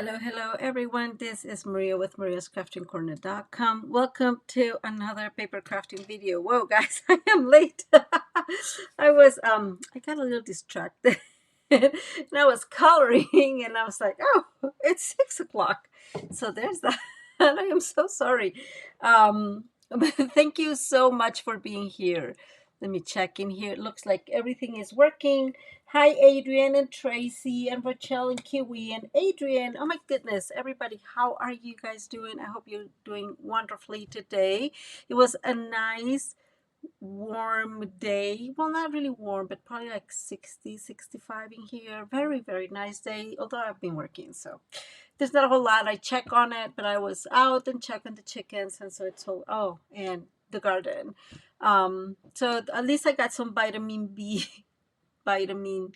Hello everyone. This is Maria with mariascraftingcorner.com. Welcome to another paper crafting video. Whoa guys, I am late. I got a little distracted and I was coloring and I was like, oh, it's 6 o'clock. So there's that. I am so sorry. But thank you so much for being here. Let me check in here. It looks like everything is working. Hi, Adrian and Tracy and Rachel and Kiwi and Adrian. Oh my goodness, everybody, how are you guys doing? I hope you're doing wonderfully today. It was a nice warm day. Well, not really warm, but probably like 60, 65 in here. Very nice day, although I've been working, so there's not a whole lot. I check on it, but I was out and checking the chickens, and so it's all, oh, and the garden. So at least I got some vitamin B, vitamin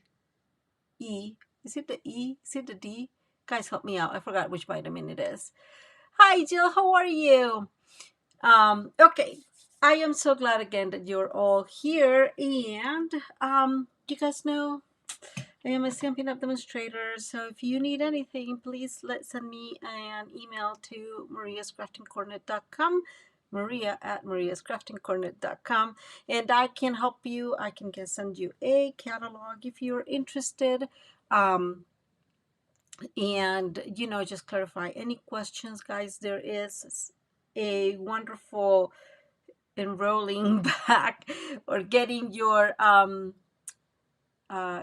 E. Is it the E? Is it the D? Guys, help me out. I forgot which vitamin it is. Hi, Jill. How are you? Okay. I am so glad again that you're all here. And you guys know I am a Stampin'Up demonstrator. So if you need anything, please send me an email to mariascraftingcorner.com. Maria@mariascraftingcorner.com, and I can help you. I can send you a catalog if you're interested, and just clarify any questions, guys. There is a wonderful enrolling back or getting your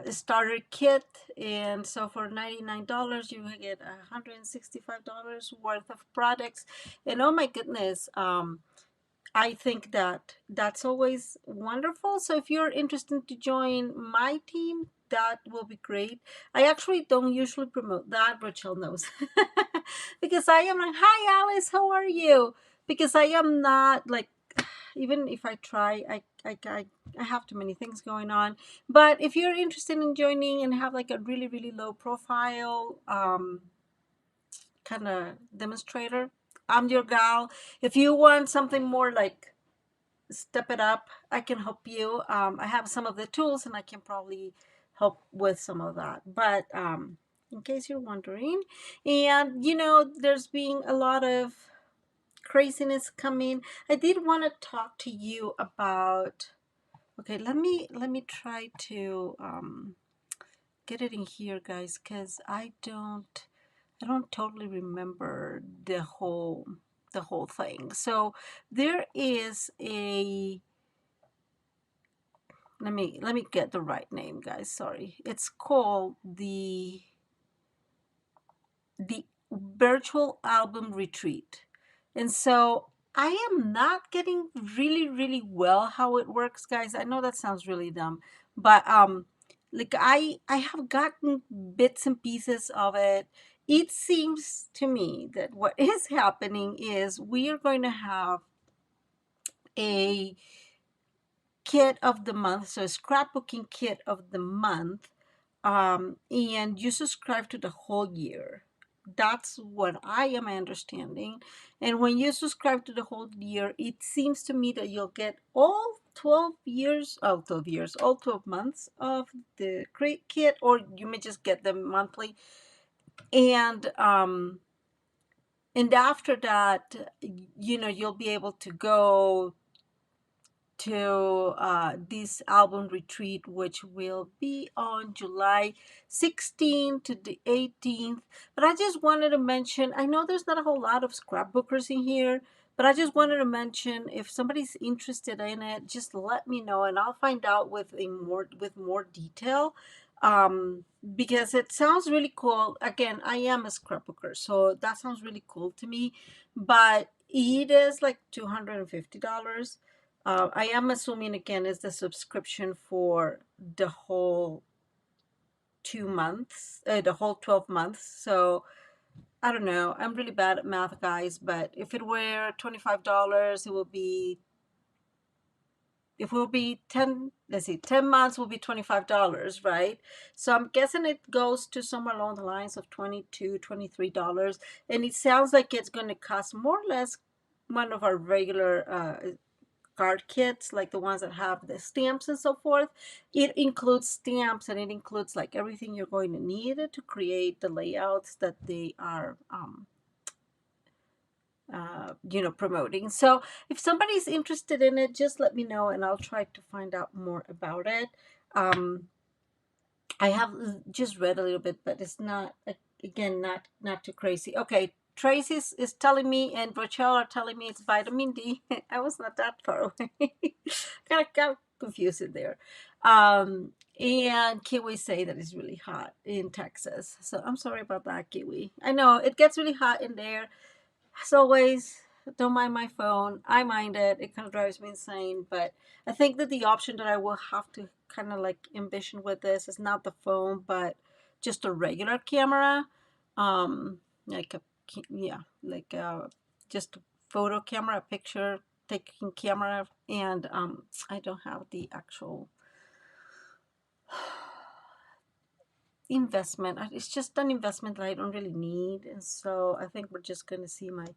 starter kit, and so for $99 you will get $165 worth of products. And oh my goodness, I think that's always wonderful. So if you're interested to join my team, that will be great. I actually don't usually promote that, Rachel knows. Because I am like, hi Alice, how are you? Because I am not like, even if I try, I have too many things going on. But if you're interested in joining and have like a really low profile kind of demonstrator, I'm your gal. If you want something more like step it up, I can help you. I have some of the tools and I can probably help with some of that. But in case you're wondering, and there's been a lot of craziness coming. I did want to talk to you about, okay, let me try to get it in here, guys, because I don't totally remember the whole thing. So there is a, let me get the right name, guys. Sorry. It's called the virtual album retreat. And so I am not getting really well how it works, guys. I know that sounds really dumb, but like I have gotten bits and pieces of it. It seems to me that what is happening is we are going to have a kit of the month, so a scrapbooking kit of the month, and you subscribe to the whole year. That's what I am understanding. And when you subscribe to the whole year, it seems to me that you'll get all 12 months of the kit, or you may just get them monthly. And after that, you'll be able to go to this album retreat, which will be on July 16th to the 18th. But I just wanted to mention, I know there's not a whole lot of scrapbookers in here, but I just wanted to mention, if somebody's interested in it, just let me know and I'll find out with more detail, because it sounds really cool. Again, I am a scrapbooker, so that sounds really cool to me, but it is like $250. I am assuming, again, is the subscription for the whole 2 months, the whole 12 months. So I don't know. I'm really bad at math, guys, but if it were $25, it will be, if it will be 10, let's see, 10 months will be $25, right? So I'm guessing it goes to somewhere along the lines of $22, $23. And it sounds like it's going to cost more or less one of our regular card kits, like the ones that have the stamps and so forth. It includes stamps, and it includes like everything you're going to need to create the layouts that they are promoting. So if somebody's interested in it, just let me know and I'll try to find out more about it. I have just read a little bit, but it's not, again, not too crazy. Okay, Tracy is telling me, and Rochelle are telling me it's vitamin D. I was not that far away. Got confused there. And Kiwi say that it's really hot in Texas. So I'm sorry about that, Kiwi. I know it gets really hot in there. As always, don't mind my phone. I mind it. It kind of drives me insane. But I think that the option that I will have to kind of like envision with this is not the phone, but just a regular camera. Like a, yeah, like just a photo camera, a picture taking camera. And I don't have the actual investment. It's just an investment that I don't really need. And so I think we're just going to see my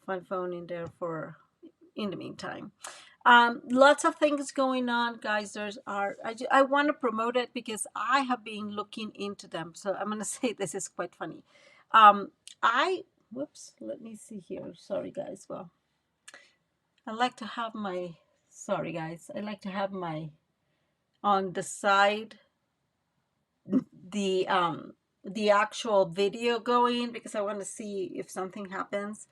fun phone in there for in the meantime. Lots of things going on, guys. I want to promote it because I have been looking into them. So I'm gonna say this is quite funny. I whoops, let me see here. Sorry, guys. Well, I like to have my sorry, guys. I like to have my on the side the actual video going because I want to see if something happens.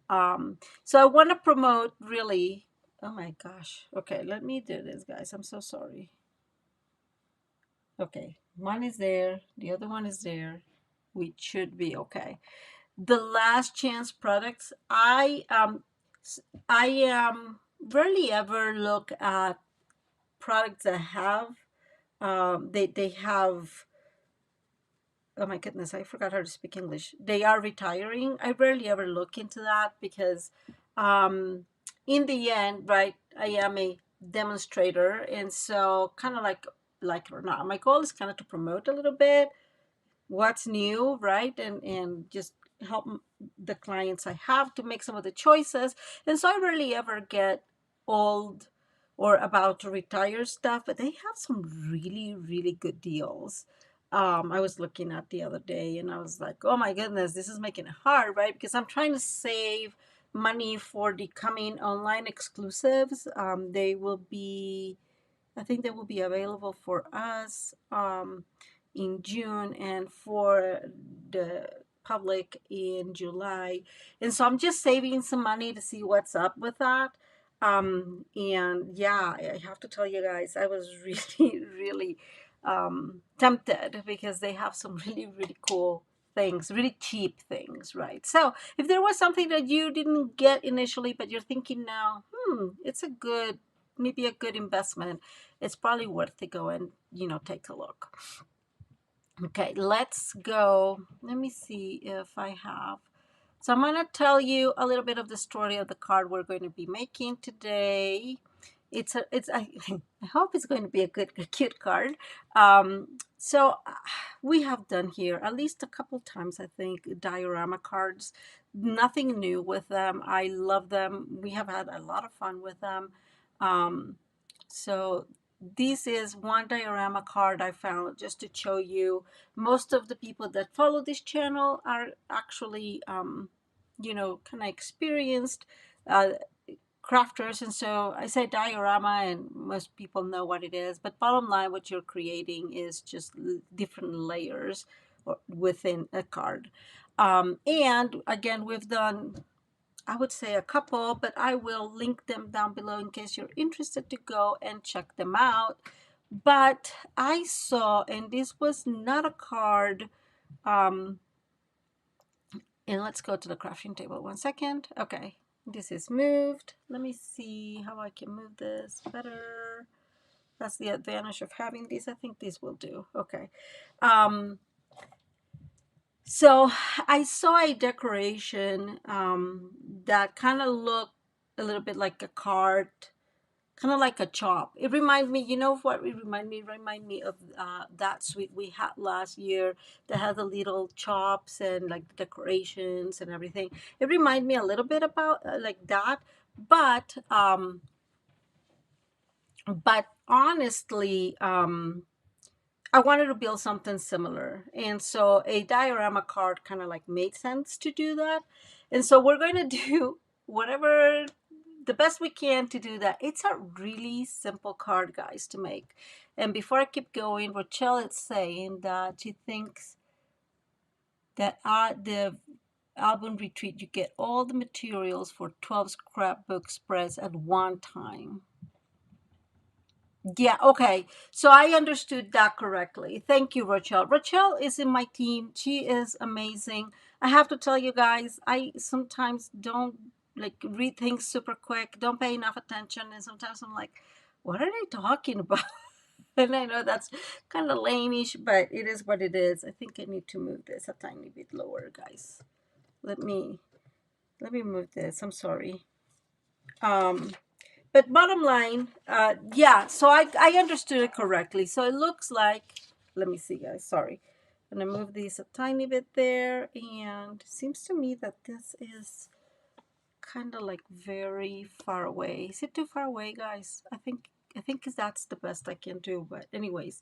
So I want to promote really. Oh my gosh. Okay, let me do this, guys. I'm so sorry. Okay, one is there, the other one is there. We should be okay. The last chance products. I rarely ever look at products that have they have. Oh my goodness, I forgot how to speak English. They are retiring. I rarely ever look into that because, in the end, right, I am a demonstrator. And so, kind of like it or not, my goal is kind of to promote a little bit what's new, right? And just help the clients I have to make some of the choices. And so I rarely ever get old or about to retire stuff, but they have some really, really good deals. I was looking at the other day and I was like, oh my goodness, this is making it hard, right? Because I'm trying to save money for the coming online exclusives. They will be, I think they will be available for us in June and for the public in July. And so I'm just saving some money to see what's up with that. And yeah, I have to tell you guys, I was really, really tempted because they have some really, really cool things, really cheap things, right? So if there was something that you didn't get initially, but you're thinking now, it's a good, maybe a good investment, it's probably worth to go and, take a look. Okay, let's go. Let me see if I have. So I'm going to tell you a little bit of the story of the card we're going to be making today. I hope it's going to be a good, a cute card. So we have done here at least a couple times, I think, diorama cards. Nothing new with them. I love them. We have had a lot of fun with them. So this is one diorama card I found just to show you. Most of the people that follow this channel are actually, kind of experienced crafters. And so I say diorama and most people know what it is. But bottom line, what you're creating is just different layers within a card. And again, we've done, I would say, a couple, but I will link them down below in case you're interested to go and check them out. But I saw, and this was not a card, and let's go to the crafting table 1 second. Okay, this is moved. Let me see how I can move this better. That's the advantage of having this. I think this will do. Okay. So I saw a decoration that kind of looked a little bit like a cart, kind of like a chop. It reminded me, you know what it reminded me? It reminded me of that suite we had last year that had the little chops and like decorations and everything. It reminded me a little bit about like that, but But honestly, I wanted to build something similar. And so a diorama card kind of like made sense to do that. And so we're going to do whatever the best we can to do that. It's a really simple card, guys, to make. And before I keep going, Rochelle is saying that she thinks that at the album retreat, you get all the materials for 12 scrapbook spreads at one time. Yeah, okay. So I understood that correctly. Thank you, Rochelle. Rochelle is in my team. She is amazing. I have to tell you guys, I sometimes don't like read things super quick, don't pay enough attention, and sometimes I'm like, what are they talking about? And I know that's kind of lameish, but it is what it is. I think I need to move this a tiny bit lower, guys. Let me move this. I'm sorry. Um but bottom line, yeah, so I understood it correctly. So it looks like, let me see, guys, sorry. I'm going to move these a tiny bit there. And it seems to me that this is kind of like very far away. Is it too far away, guys? I think that's the best I can do. But anyways,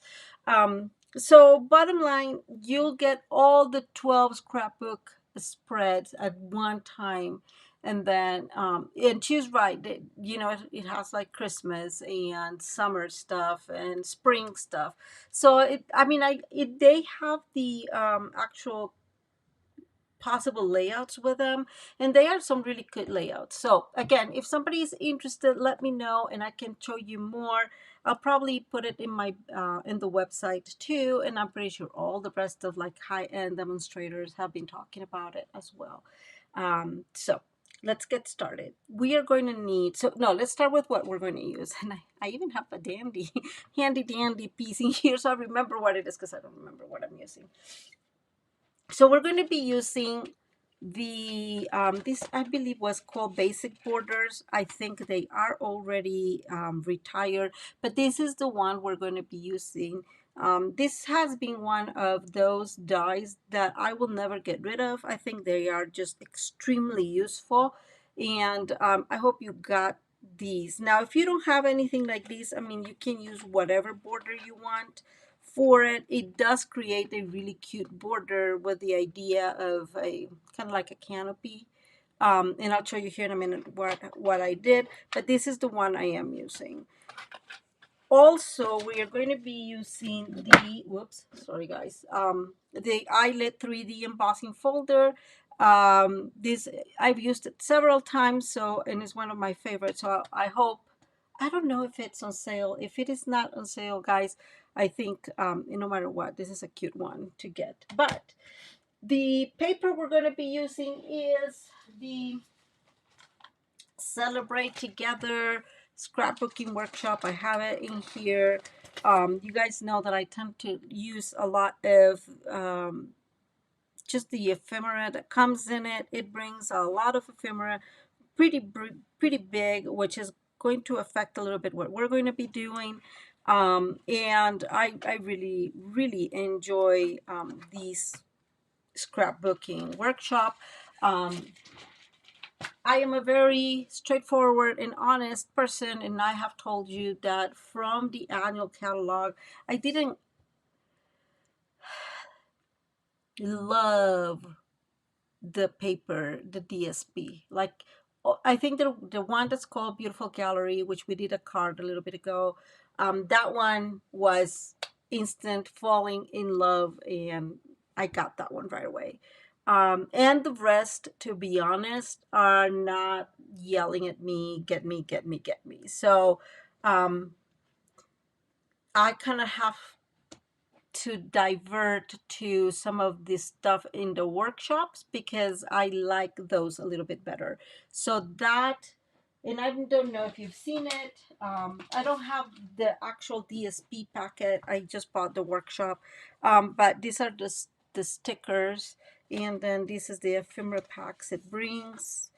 so bottom line, you'll get all the 12 scrapbook spreads at one time. And then, and she's right, it has like Christmas and summer stuff and spring stuff. So they have the actual possible layouts with them, and they are some really good layouts. So again, if somebody is interested, let me know and I can show you more. I'll probably put it in my in the website too, and I'm pretty sure all the rest of like high-end demonstrators have been talking about it as well. So let's get started. We are going to need, so no, let's start with what we're going to use. And I even have a dandy handy dandy piece in here, so I remember what it is, because I don't remember what I'm using. So we're going to be using the this, I believe, was called Basic Borders. I think they are already retired, but this is the one we're going to be using. This has been one of those dies that I will never get rid of. I think they are just extremely useful, and I hope you got these. Now, if you don't have anything like this, I mean, you can use whatever border you want for it. It does create a really cute border with the idea of a kind of like a canopy. And I'll show you here in a minute what I did, but this is the one I am using. Also, we are going to be using the, whoops, sorry guys, the Eyelet 3D embossing folder. This, I've used it several times, so, and it's one of my favorites. So I hope, I don't know if it's on sale. If it is not on sale, guys, I think no matter what, this is a cute one to get. But the paper we're going to be using is the Celebrate Together scrapbooking workshop. I have it in here. You guys know that I tend to use a lot of just the ephemera that comes in it. It brings a lot of ephemera, pretty big, which is going to affect a little bit what we're going to be doing. And I really enjoy these scrapbooking workshop. I am a very straightforward and honest person, and I have told you that from the annual catalog, I didn't love the paper, the DSP. Like, I think the one that's called Beautiful Gallery, which we did a card a little bit ago, that one was instant falling in love, and I got that one right away. And the rest, to be honest, are not yelling at me, get me, get me, get me. So I kind of have to divert to some of this stuff in the workshops because I like those a little bit better. So that, and I don't know if you've seen it. I don't have the actual DSP packet. I just bought the workshop. But these are the stickers. And then this is the ephemera packs it brings.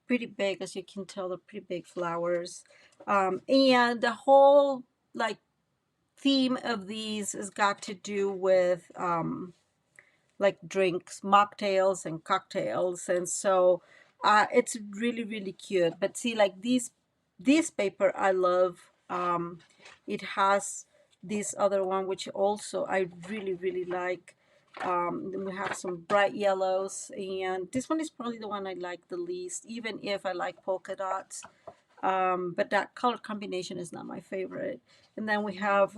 Pretty big, as you can tell, they're pretty big flowers. And the whole, like, theme of these has got to do with like drinks, mocktails and cocktails, and so it's really cute. But see, like this paper I love It has this other one, which also I really, really like. Then we have some bright yellows, and this one is probably the one I like the least, even if I like polka dots. But that color combination is not my favorite. And then we have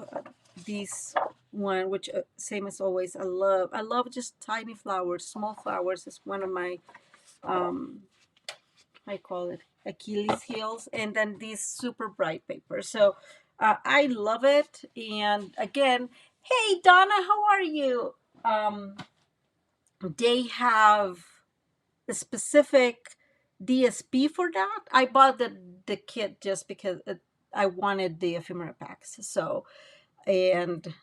this one, which same as always, I love just tiny flowers, small flowers. It's one of my I call it Achilles heels. And then this super bright paper. So I love it. And again, hey Donna, how are you? They have a specific DSP for that. I bought the kit just because I wanted the ephemera packs. So, and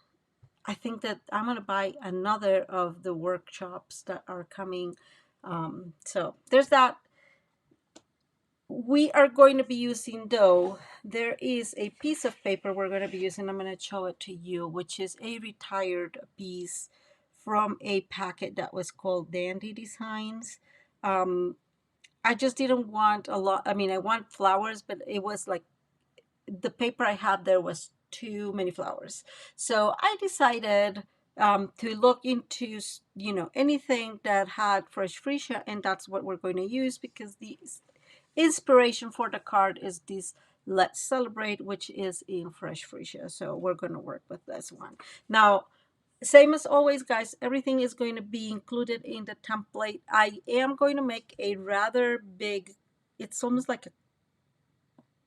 I think that I'm gonna buy another of the workshops that are coming. So there's that. We are going to be using, though, there is a piece of paper we're going to be using. I'm going to show it to you, which is a retired piece from a packet that was called Dandy Designs. I just didn't want a lot. I mean, I want flowers, but it was like the paper I had there was too many flowers. So I decided to look into, anything that had fresh freesia, and that's what we're going to use, because the inspiration for the card is this Let's Celebrate, which is in fresh freesia. So we're going to work with this one. Now, same as always, guys, everything is going to be included in the template. I am going to make a rather big, it's almost like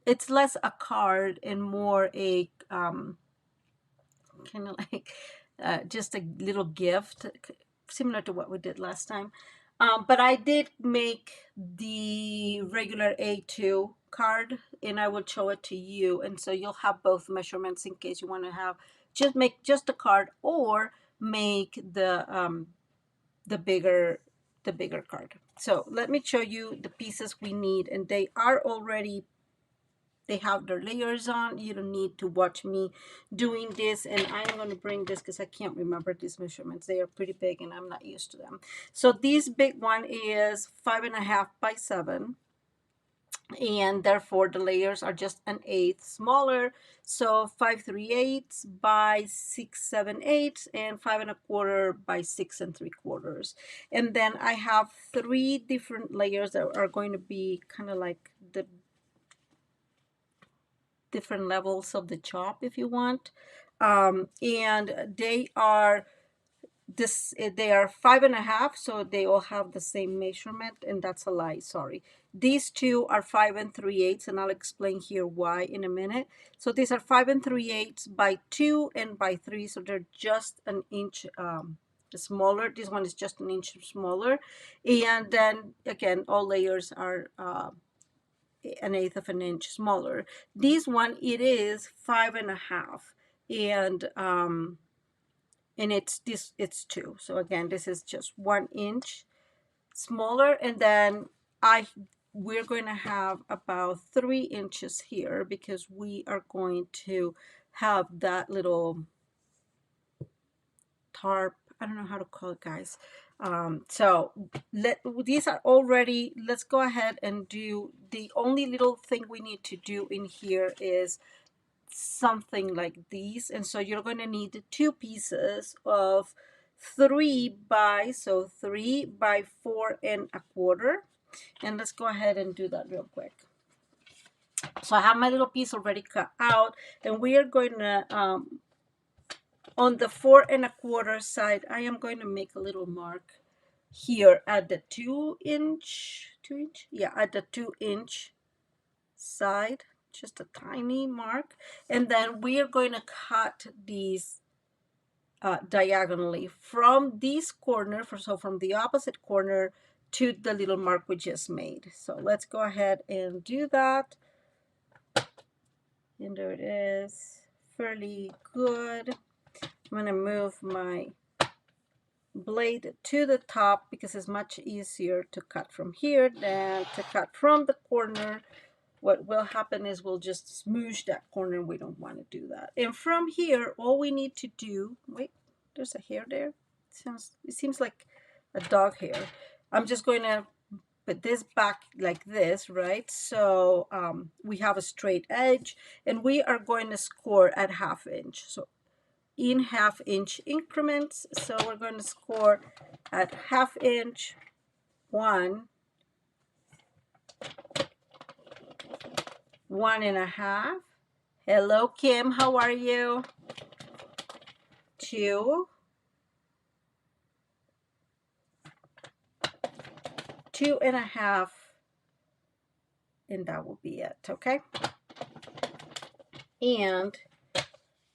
it's less a card and more a kind of like just a little gift, similar to what we did last time. But I did make the regular A2 card, and I will show it to you. And so you'll have both measurements in case you want to have make just a card, or make the bigger card. So let me show you the pieces we need, and they are already, they have their layers on. You don't need to watch me doing this. And I'm going to bring this because I can't remember these measurements. They are pretty big and I'm not used to them. So this big one is 5.5 by 7. And therefore the layers are just an eighth smaller. So 5/3 by 6/7 and 5.25 by 6 3/4. And then I have 3 different layers that are going to be kind of like the different levels of the chop, if you want. And they are they are 5.5, so they all have the same measurement, and that's a lie, sorry. These two are 5 3/8, and I'll explain here why in a minute. So these are 5 3/8 by 2 and by 3, so they're just an inch smaller. This one is just an inch smaller. And then again, all layers are an eighth of an inch smaller. This one, it is 5.5, and it's 2. So again, this is just 1 inch smaller, and then we're going to have about 3 inches here, because we are going to have that little tarp, I don't know how to call it, guys. So these are already, let's go ahead and do, the only little thing we need to do in here is something like these. And so you're going to need 2 pieces of 3 by 4.25. And let's go ahead and do that real quick. So I have my little piece already cut out, and we are going to on the 4.25 side, I am going to make a little mark here at the 2 inch, yeah, at the 2 inch side, just a tiny mark. And then we are going to cut these diagonally from this corner, so from the opposite corner to the little mark we just made. So let's go ahead and do that. And there it is, fairly good. I'm going to move my blade to the top because it's much easier to cut from here than to cut from the corner. What will happen is we'll just smoosh that corner, and we don't want to do that. And from here, all we need to do, wait, there's a hair there. It seems like a dog hair. I'm just going to put this back like this, right? So we have a straight edge, and we are going to score at 1/2 inch. So in 1/2 inch increments. So we're going to score at 1/2 inch, 1, 1.5. Hello, Kim, how are you? 2, 2.5, and that will be it, okay? And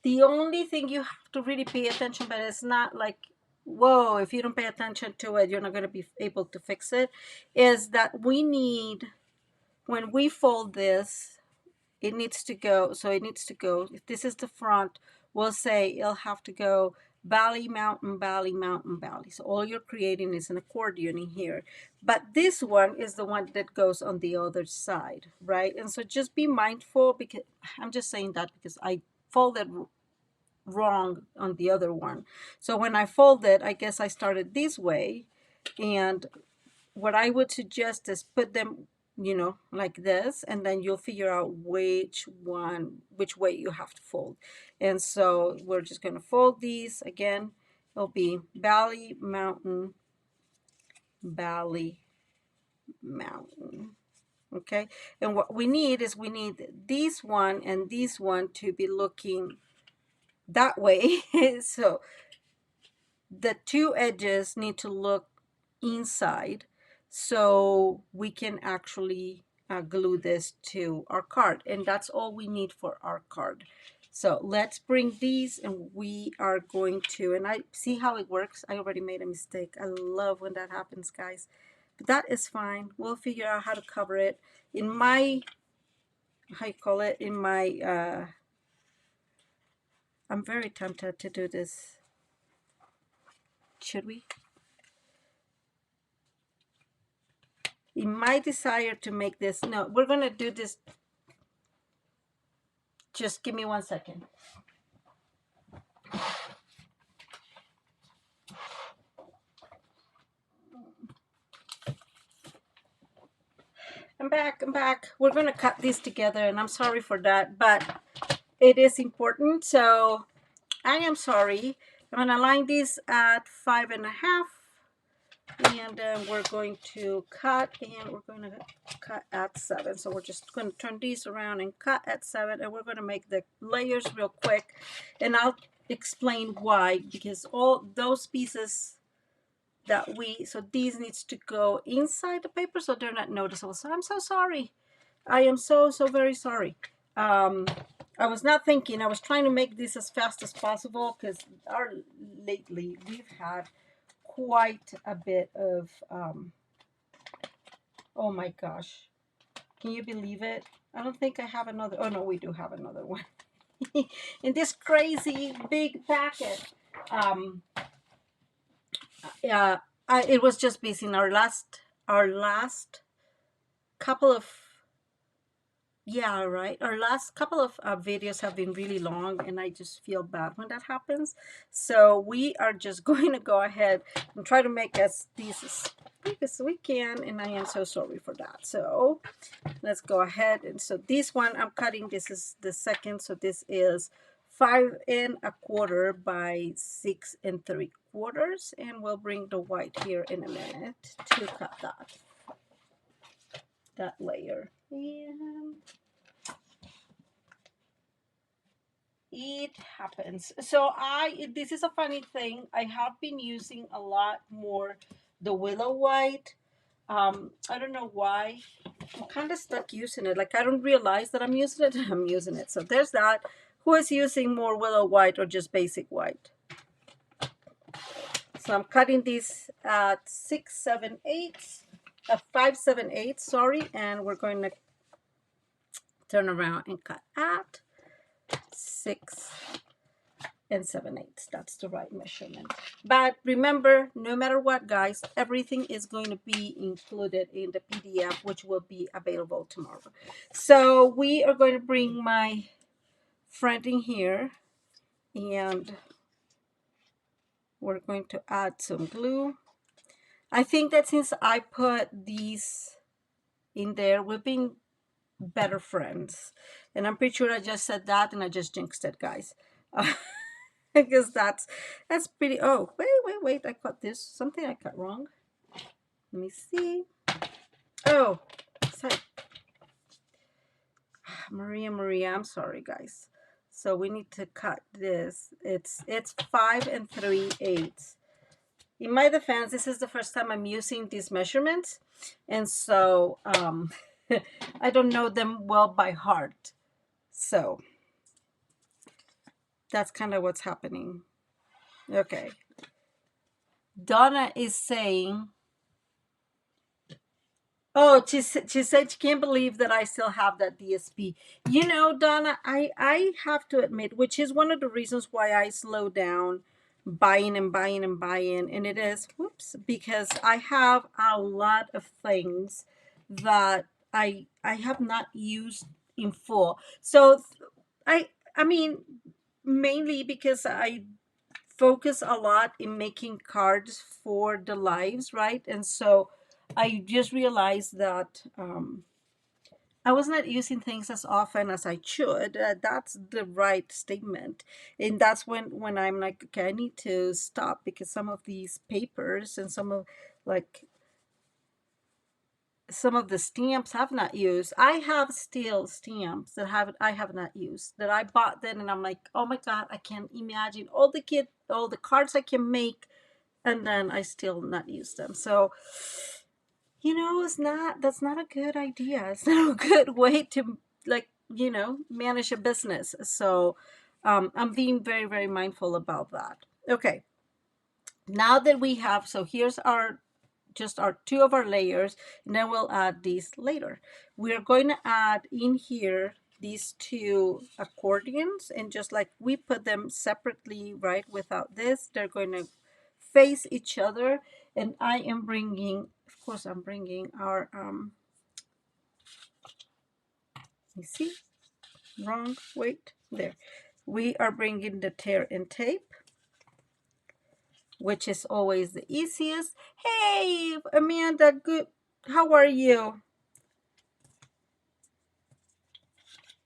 the only thing you have to really pay attention, but it's not like, whoa, if you don't pay attention to it, you're not going to be able to fix it, is that we need, when we fold this, it needs to go, so it needs to go, if this is the front, we'll say it'll have to go valley, mountain, valley, mountain, valley. So all you're creating is an accordion in here. But this one is the one that goes on the other side, right? And so just be mindful, because I'm just saying that because I folded wrong on the other one. So when I folded, I guess I started this way, and what I would suggest is put them, you know, like this, and then you'll figure out which way you have to fold. And so we're just going to fold these again. It'll be valley, mountain, valley, mountain. Okay, and what we need is we need this one and this one to be looking that way. So the two edges need to look inside, so we can actually glue this to our card, and that's all we need for our card. So let's bring these, and we are going to, and I see how it works. I already made a mistake. I love when that happens, guys, but that is fine. We'll figure out how to cover it. In my, how you call it, in my I'm very tempted to do this. Should we? In my desire to make this, no, we're going to do this. Just give me 1 second. I'm back. We're going to cut these together, and I'm sorry for that, but it is important. So I am sorry. I'm going to line these at 5.5, and then we're going to cut, and we're going to cut at 7. So we're just going to turn these around and cut at 7, and we're going to make the layers real quick, and I'll explain why, because all those pieces that so these needs to go inside the paper, so they're not noticeable. So I'm so sorry. I am so very sorry. I was not thinking. I was trying to make this as fast as possible, because lately we've had quite a bit of oh my gosh, can you believe it? I don't think I have another. Oh no, we do have another one in this crazy big packet. Yeah, it was just busy. In our last couple of, yeah, right, our last couple of videos have been really long, and I just feel bad when that happens. So we are just going to go ahead and try to make these as big as we can, and I am so sorry for that. So let's go ahead. And so this one I'm cutting, this is the second, so this is 5.25 by 6.75, and we'll bring the white here in a minute to cut that layer. And it happens. So this is a funny thing. I have been using a lot more the willow white. I don't know why. I'm kind of stuck using it. Like, I don't realize that I'm using it, and I'm using it. So there's that. Who is using more willow white or just basic white? So I'm cutting these at 5/7/8, sorry, and we're going to turn around and cut at 6.7/8. That's the right measurement. But remember, no matter what, guys, everything is going to be included in the PDF, which will be available tomorrow. So we are going to bring my friend in here, and we're going to add some glue. I think that since I put these in there, we've been better friends. And I'm pretty sure I just said that and I just jinxed it, guys. Because that's pretty. Oh, wait. I cut this. Something I cut wrong. Let me see. Oh, sorry. Maria, I'm sorry, guys. So we need to cut this. It's 5 3/8. In my defense, this is the first time I'm using these measurements, and so I don't know them well by heart. So that's kind of what's happening. Okay. Donna is saying, oh, she said she can't believe that I still have that DSP. You know, Donna, I have to admit, which is one of the reasons why I slow down buying and buying and buying, and it is, whoops, because I have a lot of things that I have not used in full. So I mean, mainly because I focus a lot in making cards for the lives, right? And so I just realized that I was not using things as often as I should. That's the right statement, and that's when I'm like, okay, I need to stop because some of these papers and like some of the stamps I've not used. I have still stamps that I have not used that I bought then, and I'm like, oh my god, I can't imagine all the cards I can make, and then I still not use them. So that's not a good idea. It's not a good way to, like, manage a business. So I'm being very, very mindful about that. Okay, now that we have, so here's our two of our layers, and then we'll add these later. We're going to add in here these two accordions, and just like we put them separately, right, without this, they're going to face each other. And I am bringing, of course, I'm bringing our, you see, wrong, wait, there. We are bringing the tear and tape, which is always the easiest. Hey, Amanda, good. How are you?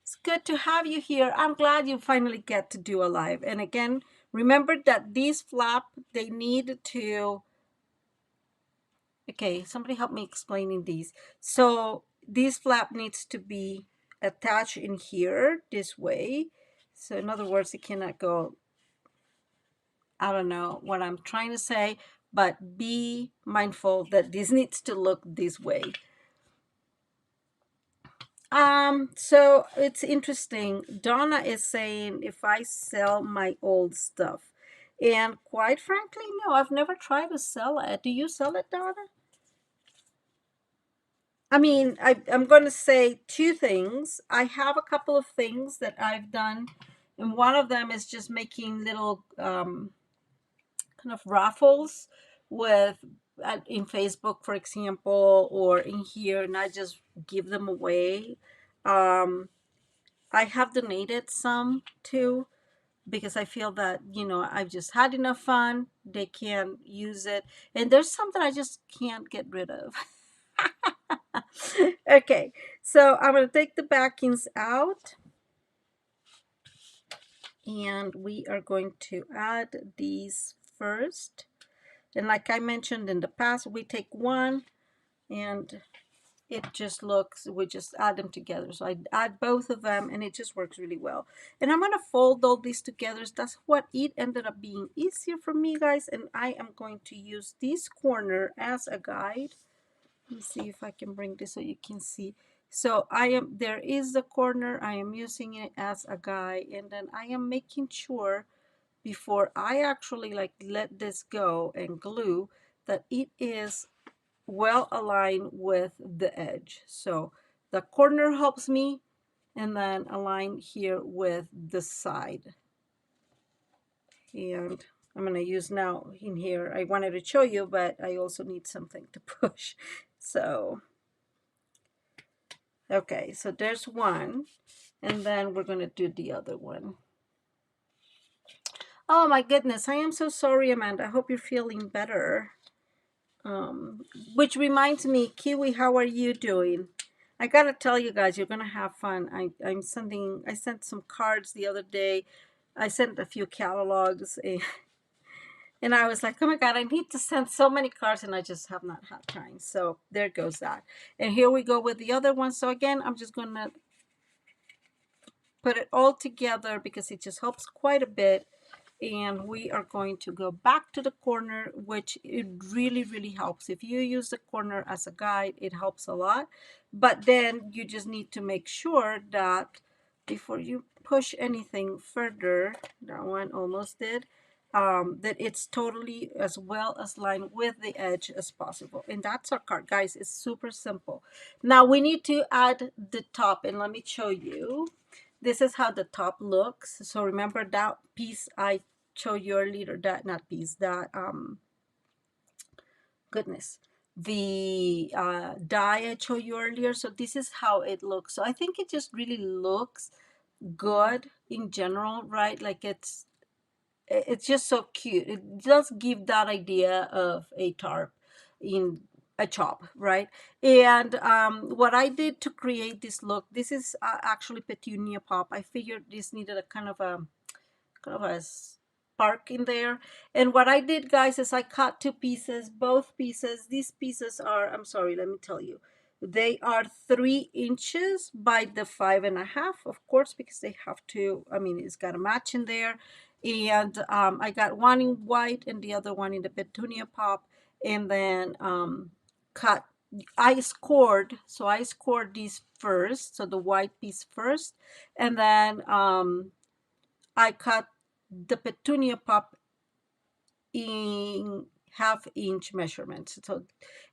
It's good to have you here. I'm glad you finally get to do a live. And again, remember that these flap, they need to, okay, somebody help me explaining these. So this flap needs to be attached in here this way. So in other words, it cannot go, I don't know what I'm trying to say, but be mindful that this needs to look this way. So it's interesting. Donna is saying if I sell my old stuff. And quite frankly, no, I've never tried to sell it. Do you sell it, Donna? I mean, I'm going to say two things. I have a couple of things that I've done, and one of them is just making little kind of raffles with in Facebook, for example, or in here, and I just give them away. I have donated some too because I feel that, I've just had enough fun. They can use it. And there's some that I just can't get rid of. Okay, so I'm going to take the backings out. And we are going to add these first. And like I mentioned in the past, we take one and it just looks, we just add them together. So I add both of them and it just works really well. And I'm going to fold all these together. That's what it ended up being easier for me, guys. And I am going to use this corner as a guide. Let me see if I can bring this so you can see. So there is the corner. I am using it as a guide, and then I am making sure before I actually like let this go and glue that it is well aligned with the edge. So the corner helps me, and then align here with the side. And I'm going to use now in here. I wanted to show you, but I also need something to push. So, okay, so there's one. And then we're going to do the other one. Oh my goodness, I am so sorry, Amanda. I hope you're feeling better. Um, which reminds me, Kiwi, how are you doing? I gotta tell you guys, you're gonna have fun. I sent some cards the other day. I sent a few catalogs, and I was like, oh my God, I need to send so many cards, and I just have not had time. So there goes that. And here we go with the other one. So again, I'm just gonna put it all together because it just helps quite a bit. And we are going to go back to the corner, which it really helps. If you use the corner as a guide, it helps a lot. But then you just need to make sure that before you push anything further, that one almost did, that it's totally as well as lined with the edge as possible. And that's our card, guys. It's super simple. Now we need to add the top, and let me show you. This is how the top looks. So remember that piece I showed you earlier, that not piece, that goodness, the die I showed you earlier. So this is how it looks. So I think it just really looks good in general, right? Like it's just so cute. It does give that idea of a tarp in a chop, right? And what I did to create this look, this is actually petunia pop. I figured this needed a kind of a spark in there. And what I did, guys, is I cut two pieces, both pieces. These pieces are, I'm sorry, let me tell you, they are 3 inches by the 5.5, of course, because they have to, I mean, it's got a match in there. And I got one in white and the other one in the petunia pop. And then cut, so I scored these first, so the white piece first. And then I cut the petunia pop in half-inch measurements. So,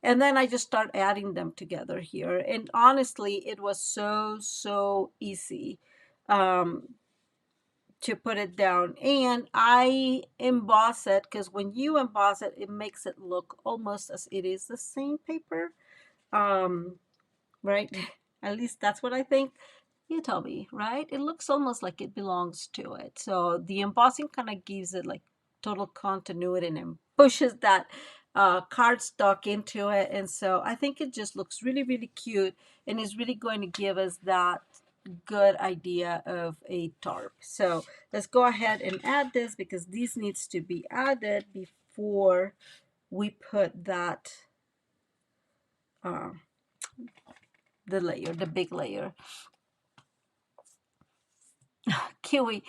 and then I just start adding them together here. And honestly, it was so easy to put it down. And I emboss it because when you emboss it, it makes it look almost as it is the same paper. Right? At least that's what I think. You tell me, right? It looks almost like it belongs to it. So the embossing kind of gives it like total continuity and pushes that cardstock into it. And so I think it just looks really cute and is really going to give us that good idea of a tarp. So let's go ahead and add this because this needs to be added before we put that the layer, the big layer. Kiwi.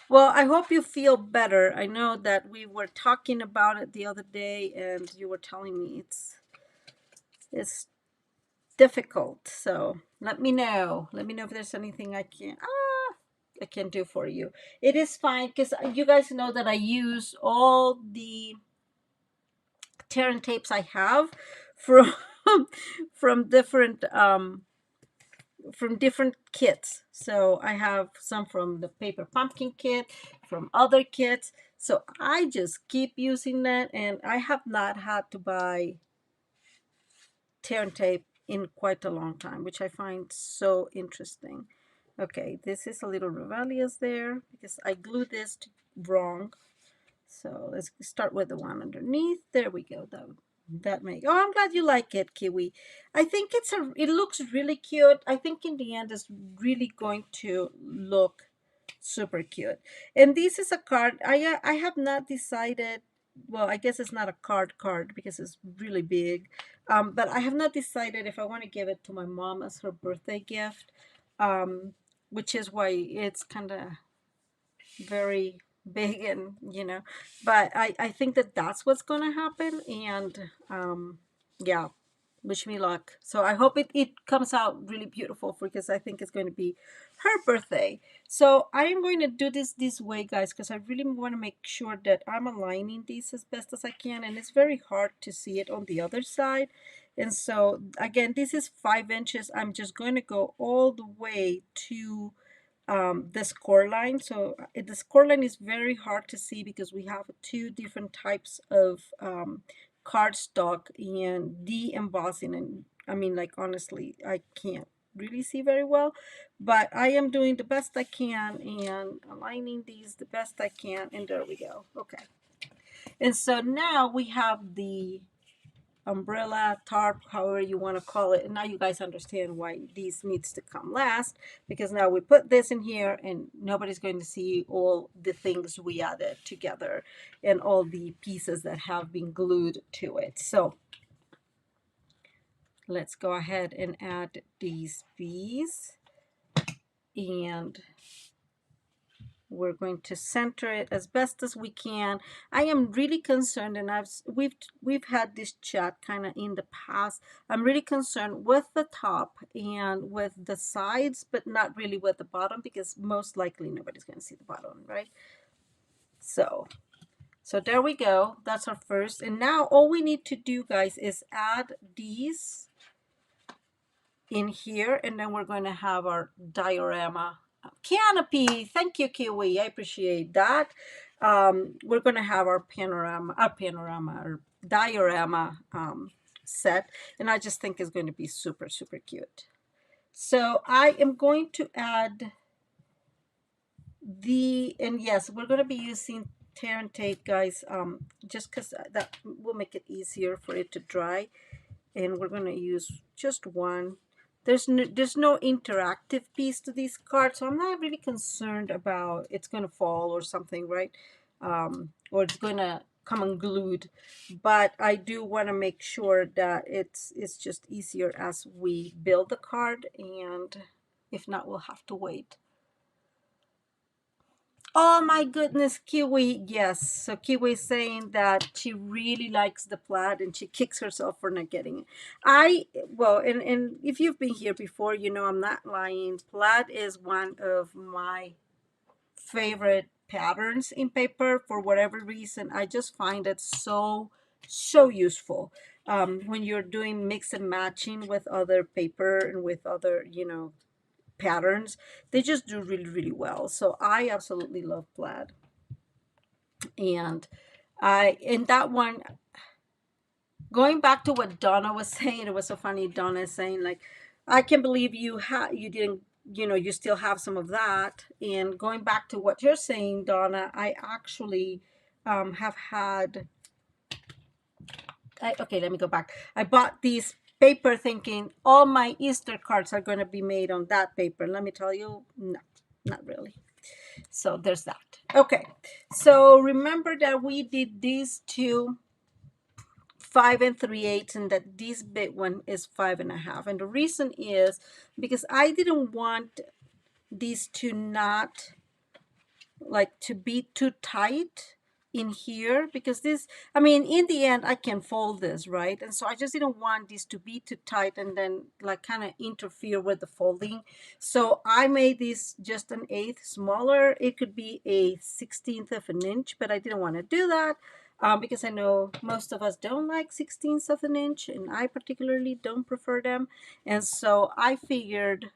Well, I hope you feel better. I know that we were talking about it the other day and you were telling me it's difficult. So let me know. Let me know if there's anything I can do for you. It is fine because you guys know that I use all the tear and tapes I have from from different kits. So I have some from the paper pumpkin kit, from other kits. So I just keep using that, and I have not had to buy tear and tape in quite a long time, which I find so interesting. Okay, this is a little rebellious there because I glued this wrong. So let's start with the one underneath. There we go. That may. Oh, I'm glad you like it, Kiwi. I think it looks really cute. I think in the end it's really going to look super cute. And this is a card. I have not decided. Well, I guess it's not a card because it's really big. But I have not decided if I want to give it to my mom as her birthday gift. Which is why it's kind of very big and but I think that that's what's going to happen. And yeah, wish me luck. So I hope it comes out really beautiful because I think it's going to be her birthday. So I am going to do this way, guys, because I really want to make sure that I'm aligning these as best as I can, and it's very hard to see it on the other side. And so again, this is 5 inches. I'm just going to go all the way to the score line. So the score line is very hard to see because we have two different types of cardstock and de-embossing. And I mean, like, honestly, I can't really see very well, but I am doing the best I can and aligning these the best I can. And there we go. Okay. And so now we have the umbrella, tarp, however you want to call it. And now you guys understand why these needs to come last, because now we put this in here and nobody's going to see all the things we added together and all the pieces that have been glued to it. So let's go ahead and add these bees, and we're going to center it as best as we can. I am really concerned, and we've had this chat kind of in the past. I'm really concerned with the top and with the sides, but not really with the bottom, because most likely nobody's going to see the bottom, right? So there we go. That's our first. And now all we need to do, guys, is add these in here, and then we're going to have our diorama canopy. Thank you, Kiwi. I appreciate that. We're going to have our or diorama set, and I just think it's going to be super, super cute. So I am going to add and yes, we're going to be using tear and take, guys, just because that will make it easier for it to dry. And we're going to use just one. There's no interactive piece to these cards, so I'm not really concerned about it's going to fall or something, right? Or it's going to come unglued. But I do want to make sure that it's just easier as we build the card, and if not, we'll have to wait. Oh my goodness, Kiwi. Yes. So Kiwi is saying that she really likes the plaid and she kicks herself for not getting it. Well, and if you've been here before, you know I'm not lying. Plaid is one of my favorite patterns in paper for whatever reason. I just find it so useful. When you're doing mix and matching with other paper and with other, patterns, they just do really, really well. So I absolutely love plaid. And in that one, going back to what Donna was saying, it was so funny. Donna is saying, like, I can't believe you didn't, you still have some of that. And going back to what you're saying, Donna, I actually have had, okay, let me go back. I bought these paper thinking all my Easter cards are going to be made on that paper. Let me tell you, no, not really. So there's that. Okay, so remember that we did these two 5 3/8, and that this big one is 5 1/2. And the reason is because I didn't want these to not like to be too tight in here, because this, I mean, in the end I can fold this, right? And so I just didn't want this to be too tight and then like kind of interfere with the folding. So I made this just an 1/8 smaller. It could be a 1/16 of an inch, but I didn't want to do that because I know most of us don't like 1/16 of an inch, and I particularly don't prefer them. And so I figured,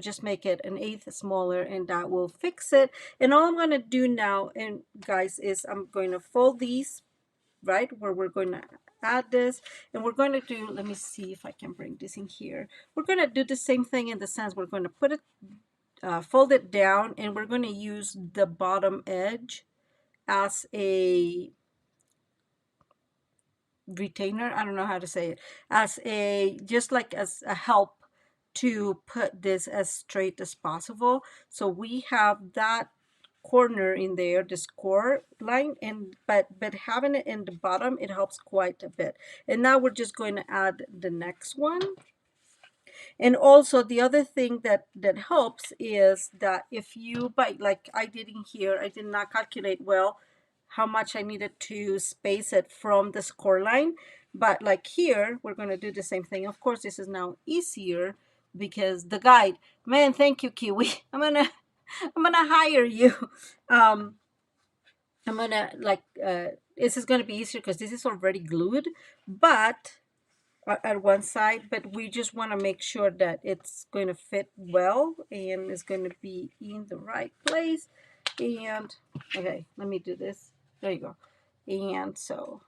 just make it an 1/8 smaller, and that will fix it. And all I'm going to do now, and guys, is I'm going to fold these right where we're going to add this, and we're going to do, let me see if I can bring this in here. We're going to do the same thing in the sense we're going to put it, fold it down, and we're going to use the bottom edge as a retainer. I don't know how to say it, as a, just like as a help to put this as straight as possible. So we have that corner in there, this core line, and but having it in the bottom, it helps quite a bit. And now we're just going to add the next one. And also the other thing that helps is that if you bite, like I did in here, I did not calculate well how much I needed to space it from the score line. But like here, we're going to do the same thing. Of course, this is now easier because the guide, man, thank you, Kiwi. I'm gonna hire you. I'm gonna like, this is gonna be easier because this is already glued, but at one side, but we just want to make sure that it's going to fit well and it's going to be in the right place. And okay, let me do this. There you go. And so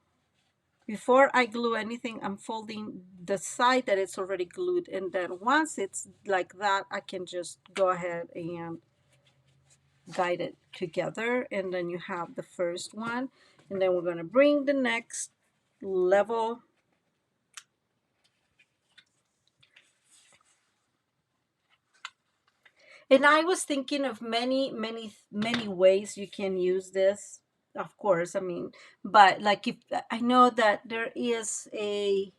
before I glue anything, I'm folding the side that it's already glued, and then once it's like that, I can just go ahead and guide it together. And then you have the first one, and then we're going to bring the next level And I was thinking of many ways you can use this. Of course, I mean, but like if I know that there is a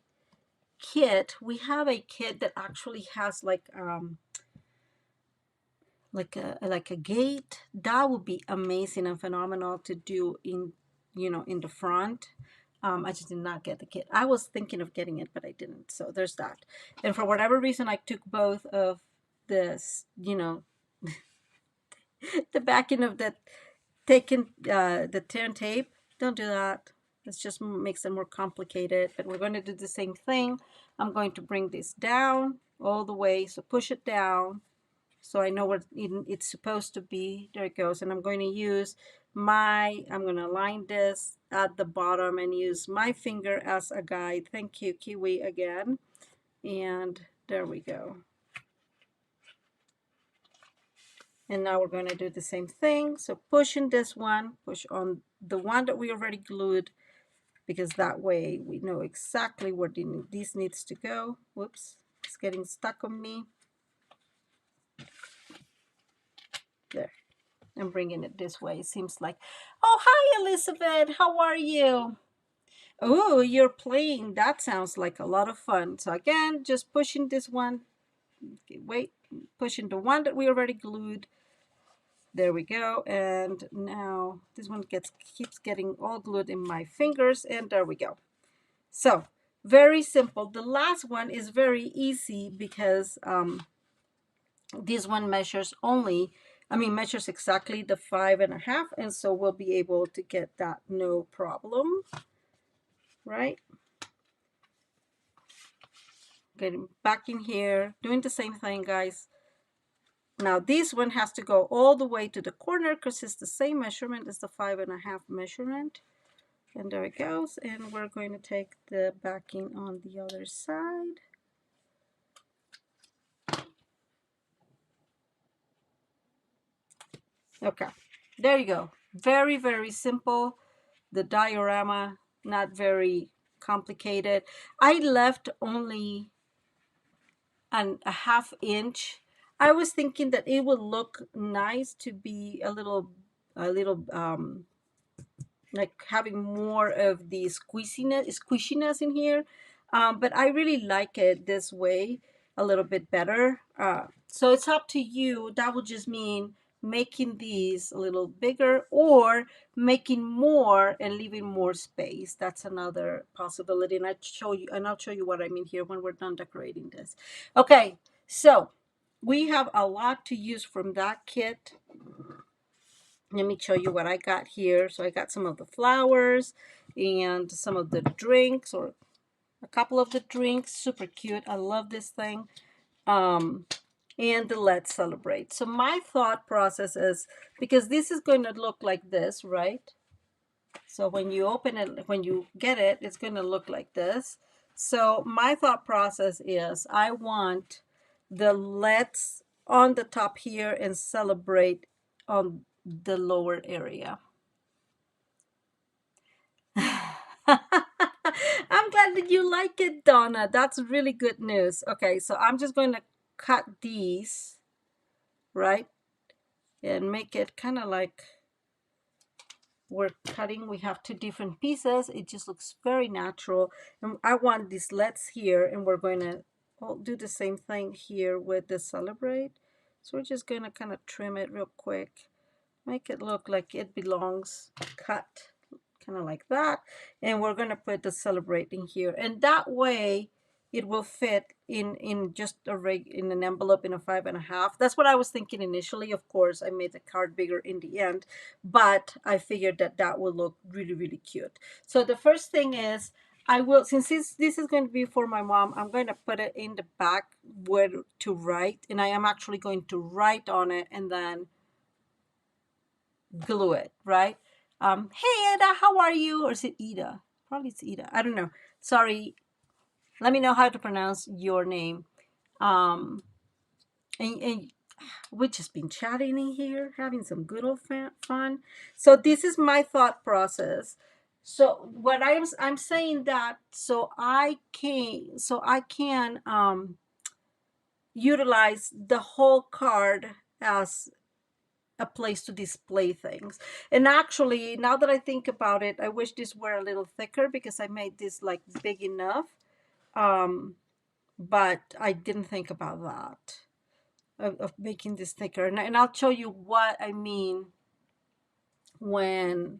kit, we have a kit that actually has like a gate. That would be amazing and phenomenal to do in, you know, in the front. I just did not get the kit. I was thinking of getting it, but I didn't. So there's that. And for whatever reason, I took both of this, you know, the backing of the taking the turn tape. Don't do that. It just makes it more complicated. But we're going to do the same thing. I'm going to bring this down all the way. So push it down. So I know what it's supposed to be. There it goes. And I'm going to use I'm going to line this at the bottom and use my finger as a guide. Thank you, Kiwi, again. And there we go. And now we're going to do the same thing. So pushing this one, push on the one that we already glued, because that way we know exactly where this needs to go. Whoops, it's getting stuck on me. There. I'm bringing it this way. It seems like, oh, hi, Elizabeth. How are you? Oh, you're playing. That sounds like a lot of fun. So again, just pushing this one. Okay, wait, pushing the one that we already glued. There we go. And now this one keeps getting all glued in my fingers. And there we go. So very simple. The last one is very easy because this one measures measures exactly the 5.5, and so we'll be able to get that no problem, right? Getting back in here, doing the same thing, guys. Now this one has to go all the way to the corner because it's the same measurement as the 5.5 measurement. And there it goes. And we're going to take the backing on the other side. Okay, there you go. Very, very simple. The diorama, not very complicated. I left only a half inch. I was thinking that it would look nice to be a little like having more of the squishiness in here, but I really like it this way a little bit better. So it's up to you. That would just mean making these a little bigger or making more and leaving more space. That's another possibility, and I'll show you what I mean here when we're done decorating this. Okay, so we have a lot to use from that kit. Let me show you what I got here. So I got some of the flowers and some of the drinks, or a couple of the drinks. Super cute. I love this thing. And the Let's Celebrate. So my thought process is, because this is going to look like this, right? So when you open it, when you get it, it's going to look like this. So my thought process is I want the Let's on the top here and Celebrate on the lower area. I'm glad that you like it, Donna. That's really good news. Okay, so I'm just going to cut these, right? And make it kind of like we're cutting. We have two different pieces. It just looks very natural. And I want these Let's here, and we're going to do the same thing here with the Celebrate. So we're just going to kind of trim it real quick. Make it look like it belongs cut. Kind of like that, and we're going to put the Celebrate in here, and that way it will fit in just in an envelope in a 5.5. That's what I was thinking initially. Of course, I made the card bigger in the end, but I figured that that will look really, really cute. So the first thing is, I will, since this is going to be for my mom, I'm going to put it in the back where to write, and I am actually going to write on it and then glue it, right? Hey, Ida, how are you? Or is it Ida? Probably it's Ida. I don't know. Sorry. Let me know how to pronounce your name. And we've just been chatting in here, having some good old fun. So this is my thought process. So what I'm saying that so I can utilize the whole card as a place to display things. And actually, now that I think about it, I wish this were a little thicker because I made this like big enough. But I didn't think about that, of making this thicker. And I'll show you what I mean when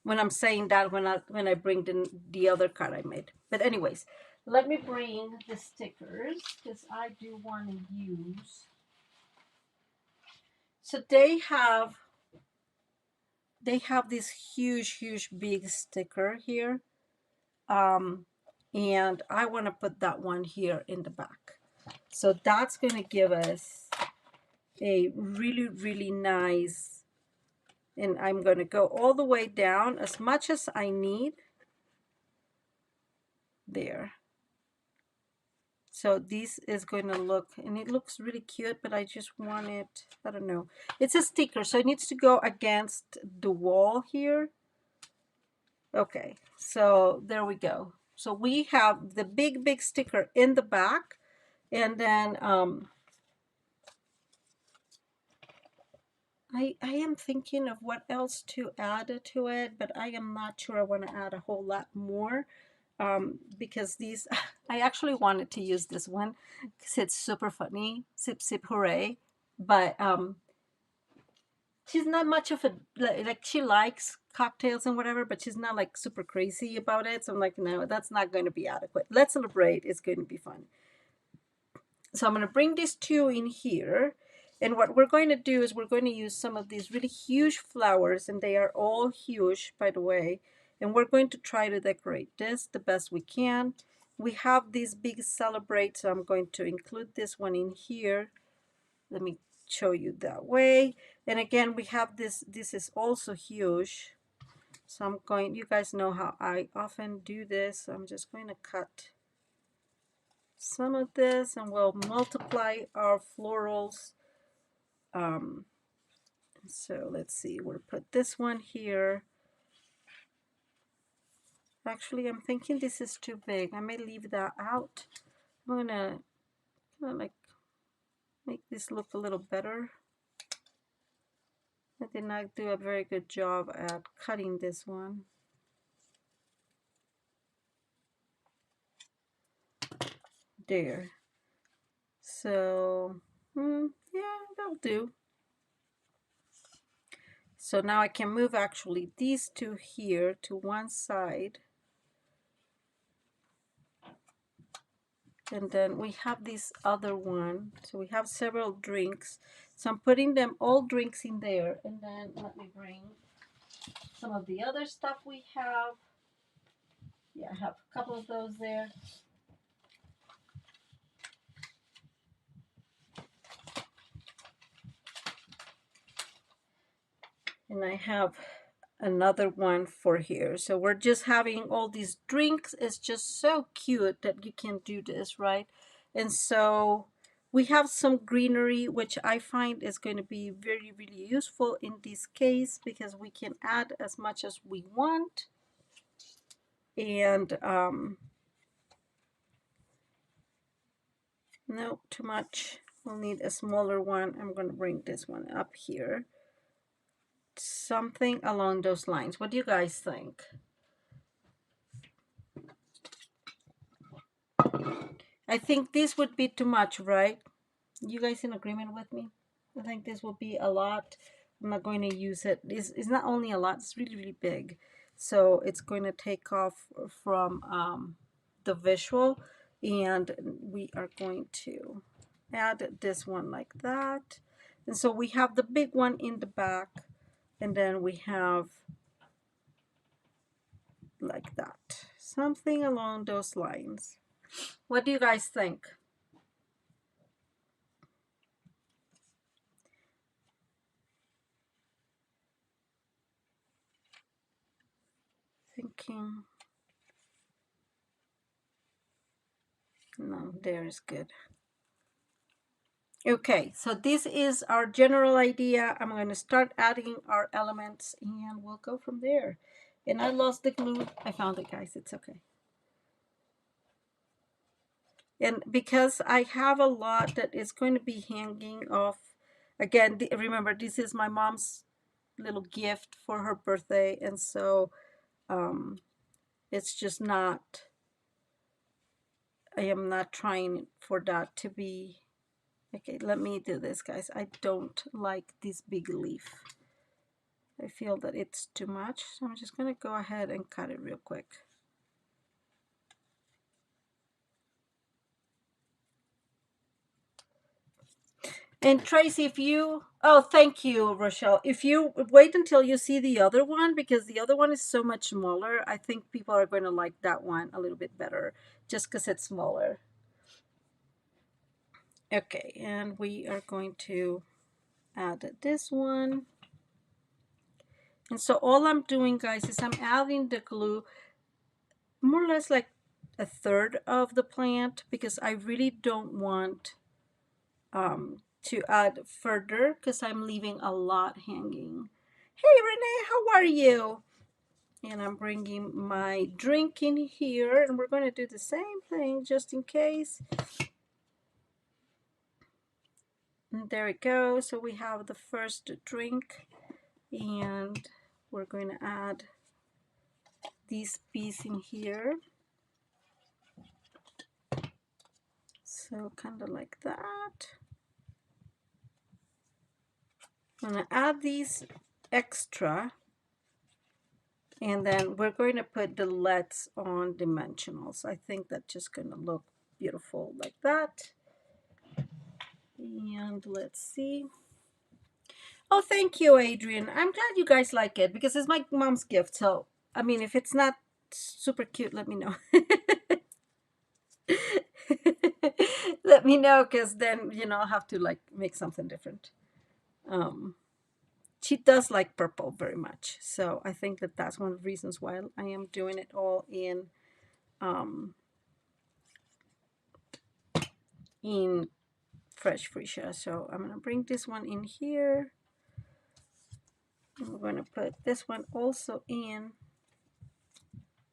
I'm saying that when I bring the other card I made. But anyways, let me bring the stickers because I do want to use. So they have this huge big sticker here, and I want to put that one here in the back. So that's going to give us a really nice, and I'm going to go all the way down as much as I need there. So this is going to look, and it looks really cute, but I just want it, I don't know. It's a sticker, so it needs to go against the wall here. Okay, so there we go. So we have the big sticker in the back, and then I am thinking of what else to add to it, but I am not sure I want to add a whole lot more. Because these, I actually wanted to use this one because it's super funny, Sip Sip Hooray, but she's not much of a, like she likes cocktails and whatever, but she's not like super crazy about it. So I'm like, no, that's not going to be adequate. Let's Celebrate is going to be fun. So I'm going to bring these two in here. And what we're going to do is we're going to use some of these really huge flowers, and they are all huge, by the way. And we're going to try to decorate this the best we can. We have these big Celebrate, so I'm going to include this one in here. Let me show you that way. And again, we have this is also huge. So I'm going, you guys know how I often do this. So I'm just going to cut some of this, and we'll multiply our florals. So let's see, we'll put this one here. Actually, I'm thinking this is too big. I may leave that out. I'm gonna like make this look a little better. I did not do a very good job at cutting this one. There. So, yeah, that'll do. So now I can move actually these two here to one side. And then we have this other one. So we have several drinks. So I'm putting them all drinks in there. And then let me bring some of the other stuff we have. Yeah, I have a couple of those there. And I have another one for here. So we're just having all these drinks. It's just so cute that you can do this, right? And so we have some greenery, which I find is going to be really useful in this case because we can add as much as we want. And no, too much. We'll need a smaller one. I'm going to bring this one up here. Something along those lines. What do you guys think? I think this would be too much, right? You guys in agreement with me? I think this will be a lot. I'm not going to use it. It's not only a lot, it's really big. So it's going to take off from the visual. And we are going to add this one like that. And so we have the big one in the back. And then we have like that. Something along those lines. What do you guys think? Thinking. No, there is good. Okay, so this is our general idea. I'm going to start adding our elements and we'll go from there. And I lost the glue. I found it, guys. It's okay. And because I have a lot that is going to be hanging off again, remember, this is my mom's little gift for her birthday, and so it's just not, I am not trying for that to be, okay, let me do this, guys. I don't like this big leaf. I feel that it's too much, so I'm just going to go ahead and cut it real quick. And Tracy, if you, oh, thank you, Rochelle. If you wait until you see the other one, because the other one is so much smaller, I think people are going to like that one a little bit better, just because it's smaller. Okay, and we are going to add this one. And so all I'm doing, guys, is I'm adding the glue more or less like a third of the plant, because I really don't want to add further, because I'm leaving a lot hanging. Hey Renee, how are you? And I'm bringing my drink in here, and we're going to do the same thing just in case. And there we go. So we have the first drink, and we're going to add this piece in here. So kind of like that. I'm going to add these extra, and then we're going to put the LEDs on dimensionals. I think that's just going to look beautiful like that. And let's see. Oh, thank you, Adrian. I'm glad you guys like it, because it's my mom's gift. So, I mean, if it's not super cute, let me know. Let me know, because then, you know, I'll have to like make something different. She does like purple very much. So I think that that's one of the reasons why I am doing it all in fresh freesia. So I'm going to bring this one in here. And we're going to put this one also in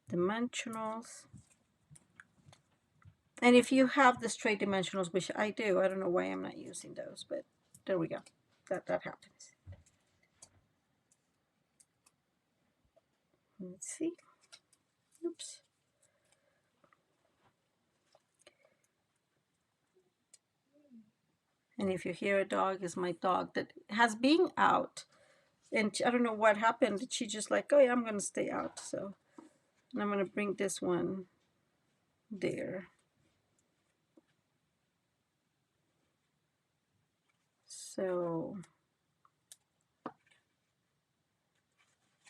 dimensionals. And if you have the straight dimensionals, which I do, I don't know why I'm not using those, but there we go. That happens. Let's see. Oops. And if you hear a dog, is my dog that has been out. And I don't know what happened. She just like, oh yeah, I'm going to stay out. So, and I'm going to bring this one there. So,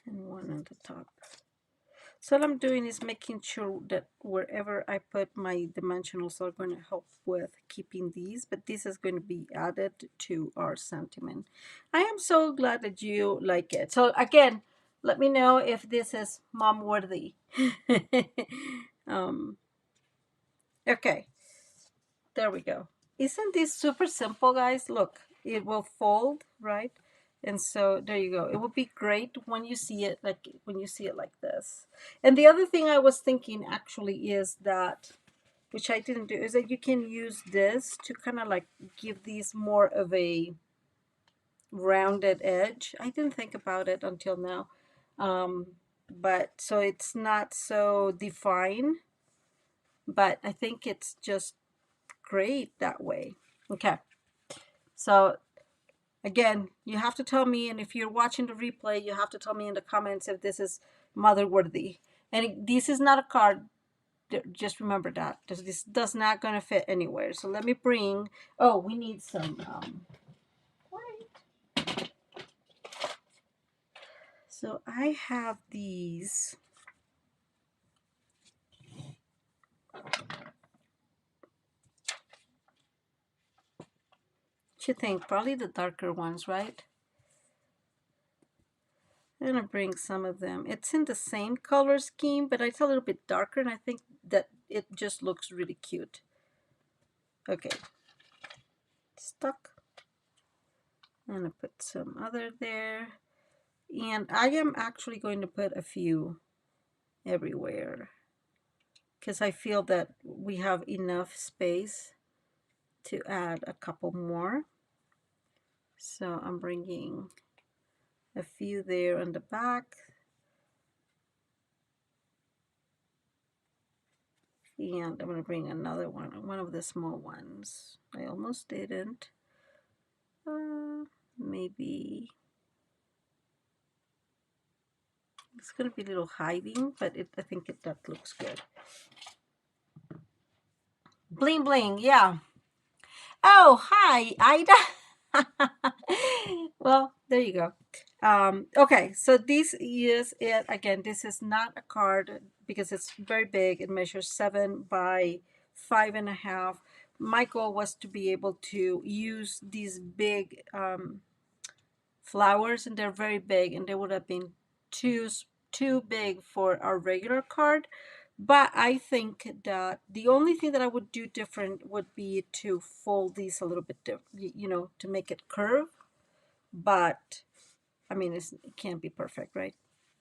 and one on the top. So what I'm doing is making sure that wherever I put my dimensionals are going to help with keeping these, but this is going to be added to our sentiment. I am so glad that you like it. So again, let me know if this is mom worthy. Okay, there we go. Isn't this super simple, guys? Look, it will fold, right? And so there you go. It would be great when you see it like this. And the other thing I was thinking actually is that, which I didn't do, is that you can use this to kind of like give these more of a rounded edge. I didn't think about it until now. But so it's not so defined, but I think it's just great that way. Okay. So again, you have to tell me, and if you're watching the replay, you have to tell me in the comments if this is mother worthy. And this is not a card. Just remember that. This does not going to fit anywhere. So let me bring, oh, we need some, wait. So I have these. What you think? Probably the darker ones, right? I'm going to bring some of them. It's in the same color scheme, but it's a little bit darker, and I think that it just looks really cute. Okay. Stuck. I'm going to put some other there. And I am actually going to put a few everywhere, because I feel that we have enough space to add a couple more. So I'm bringing a few there on the back. And I'm going to bring another one of the small ones. I almost didn't. Maybe it's going to be a little hiding, but I think that looks good. Bling bling, yeah. Oh, hi, Ida. Well, there you go. Okay, so this is it. Again, this is not a card because it's very big. It measures 7 by 5.5. My goal was to be able to use these big flowers, and they're very big, and they would have been too big for our regular card. But I think that the only thing that I would do different would be to fold these a little bit, to make it curve. But I mean, it can't be perfect, right?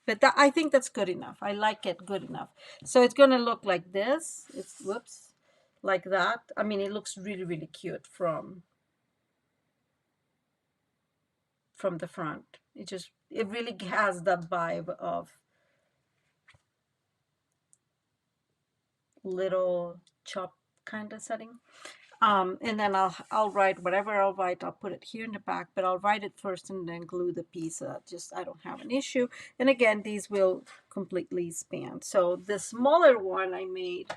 But I think that's good enough. I like it good enough. So it's gonna look like this. It's whoops, like that. I mean, it looks really, really cute from the front. It really has that vibe of little chop kind of setting. And then I'll write whatever I'll write. I'll put it here in the back, but I'll write it first and then glue the piece. Just I don't have an issue. And again, these will completely span. So the smaller one I made,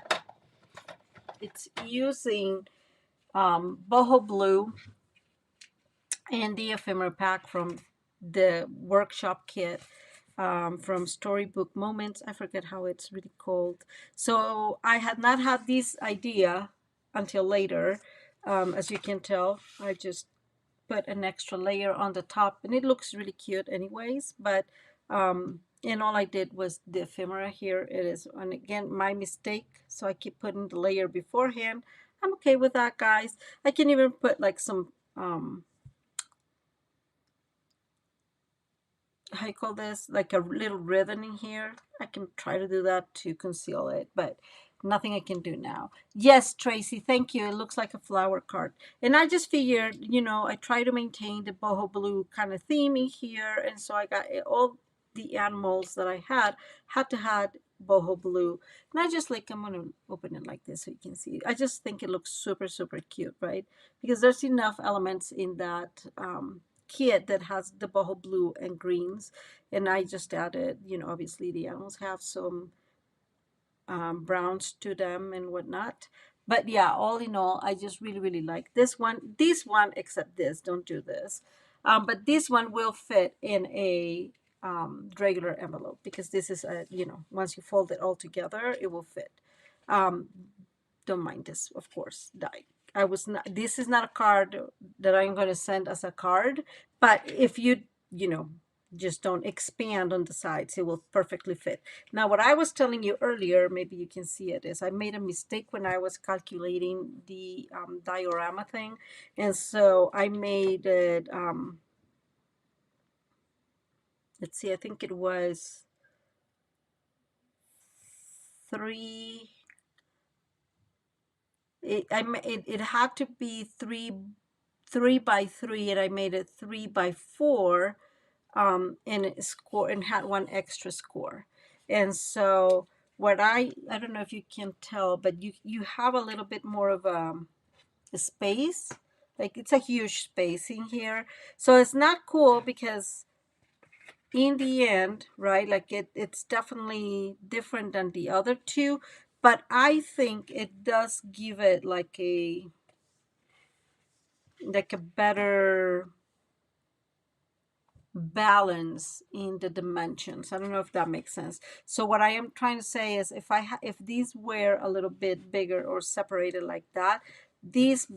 it's using boho blue and the ephemera pack from the workshop kit, from Storybook Moments. I forget how it's really called. So I had not had this idea until later. As you can tell, I just put an extra layer on the top, and it looks really cute anyways. But and all I did was the ephemera here. It is, and again, my mistake. So I keep putting the layer beforehand. I'm okay with that, guys. I can even put like some how you call this, like a little ribbon in here. I can try to do that to conceal it, but nothing I can do now. Yes, Tracy, thank you. It looks like a flower card. And I just figured, I try to maintain the boho blue kind of theme in here. And so I got all the animals that I had to have boho blue. And I just like, I'm going to open it like this so you can see. I just think it looks super, super cute, right? Because there's enough elements in that kit that has the boho blue and greens, and I just added, obviously the animals have some browns to them and whatnot. But yeah, all in all, I just really, really like this one. This one, except this, don't do this. But this one will fit in a regular envelope because this is once you fold it all together, it will fit. Um, don't mind this, of course. I was not. This is not a card that I'm going to send as a card. But if you know, just don't expand on the sides, it will perfectly fit. Now, what I was telling you earlier, maybe you can see it, is I made a mistake when I was calculating the diorama thing, and so I made it. Let's see. I think it was three. It had to be three by three, and I made it 3 by 4, and it score and had one extra score. And so what I don't know if you can tell, but you have a little bit more of a space. Like it's a huge space in here. So it's not cool because in the end, right, like it's definitely different than the other two, but I think it does give it like a better balance in the dimensions. I don't know if that makes sense. So what I am trying to say is if these were a little bit bigger or separated like that, these